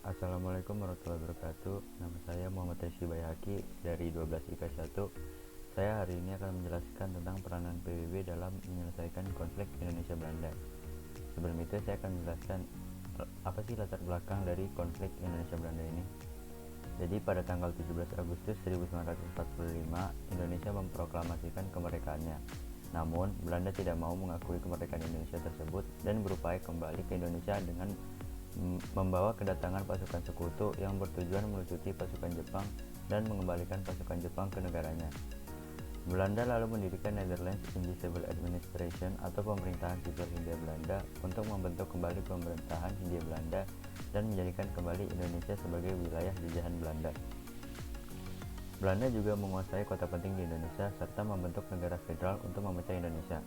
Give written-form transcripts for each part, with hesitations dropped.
Assalamualaikum warahmatullahi wabarakatuh. Nama saya Muhammad Rizky Bayhaqi dari 12 IPS 1. Saya hari ini akan menjelaskan tentang peranan PBB dalam menyelesaikan konflik Indonesia Belanda. Sebelum itu saya akan menjelaskan apa sih latar belakang dari konflik Indonesia Belanda ini. Jadi pada tanggal 17 Agustus 1945, Indonesia memproklamasikan kemerdekaannya. Namun, Belanda tidak mau mengakui kemerdekaan Indonesia tersebut dan berupaya kembali ke Indonesia dengan membawa kedatangan pasukan sekutu yang bertujuan melucuti pasukan Jepang dan mengembalikan pasukan Jepang ke negaranya. Belanda lalu mendirikan Netherlands Indivisible Administration atau pemerintahan sipil Hindia Belanda untuk membentuk kembali pemerintahan Hindia Belanda dan menjadikan kembali Indonesia sebagai wilayah jajahan Belanda. Belanda juga menguasai kota penting di Indonesia serta membentuk negara federal untuk memecah Indonesia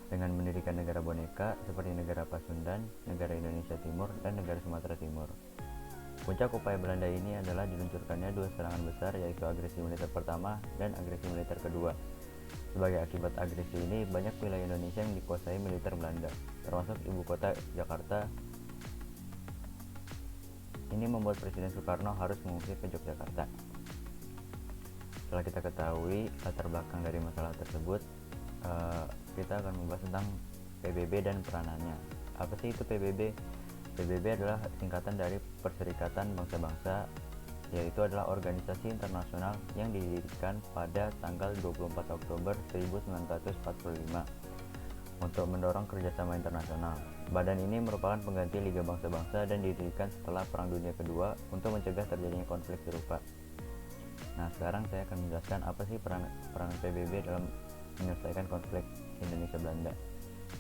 dengan mendirikan negara boneka seperti negara Pasundan, negara Indonesia Timur, dan negara Sumatera Timur. Puncak upaya Belanda ini adalah diluncurkannya dua serangan besar, yaitu agresi militer pertama dan agresi militer kedua. Sebagai akibat agresi ini, banyak wilayah Indonesia yang dikuasai militer Belanda, termasuk ibu kota Jakarta. Ini membuat Presiden Soekarno harus mengungsi ke Yogyakarta. Setelah kita ketahui latar belakang dari masalah tersebut, kita akan membahas tentang PBB dan peranannya. Apa sih itu PBB? PBB adalah singkatan dari Perserikatan Bangsa-Bangsa, yaitu adalah organisasi internasional yang didirikan pada tanggal 24 Oktober 1945 untuk mendorong kerjasama internasional. Badan ini merupakan pengganti Liga Bangsa-Bangsa dan didirikan setelah Perang Dunia Kedua untuk mencegah terjadinya konflik serupa. Nah, sekarang saya akan menjelaskan apa sih peran PBB dalam menyelesaikan konflik Indonesia Belanda.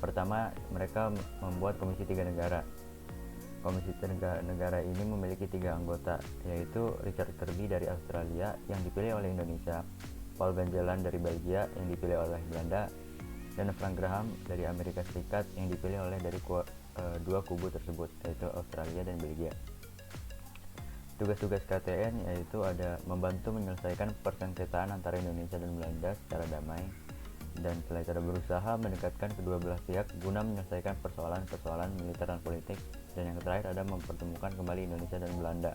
Pertama, mereka membuat Komisi Tiga Negara. Komisi Tiga Negara ini memiliki 3 anggota, yaitu Richard Kirby dari Australia yang dipilih oleh Indonesia, Paul Ganjelan dari Belgia yang dipilih oleh Belanda, dan Frank Graham dari Amerika Serikat yang dipilih oleh dari dua kubu tersebut, yaitu Australia dan Belgia. Tugas-tugas KTN yaitu ada membantu menyelesaikan persengketaan antara Indonesia dan Belanda secara damai, dan setelah itu ada berusaha mendekatkan kedua belah pihak guna menyelesaikan persoalan-persoalan militer dan politik, dan yang terakhir ada mempertemukan kembali Indonesia dan Belanda.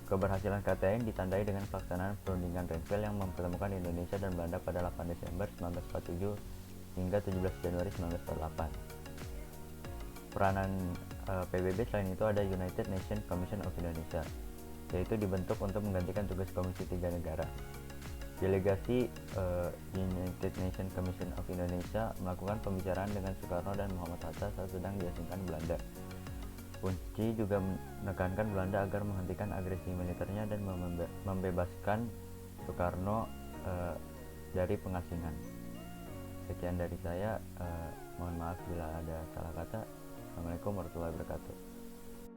Keberhasilan KTN ditandai dengan pelaksanaan perundingan Renville yang mempertemukan Indonesia dan Belanda pada 8 Desember 1947 hingga 17 Januari 1948. Peranan PBB selain itu ada United Nations Commission of Indonesia, yaitu dibentuk untuk menggantikan tugas Komisi Tiga Negara. Delegasi United Nations Commission of Indonesia melakukan pembicaraan dengan Soekarno dan Muhammad Hatta saat sedang diasingkan Belanda. Kunci juga menekankan Belanda agar menghentikan agresi militernya dan membebaskan Soekarno dari pengasingan. Sekian dari saya, mohon maaf bila ada salah kata. Assalamualaikum warahmatullahi wabarakatuh.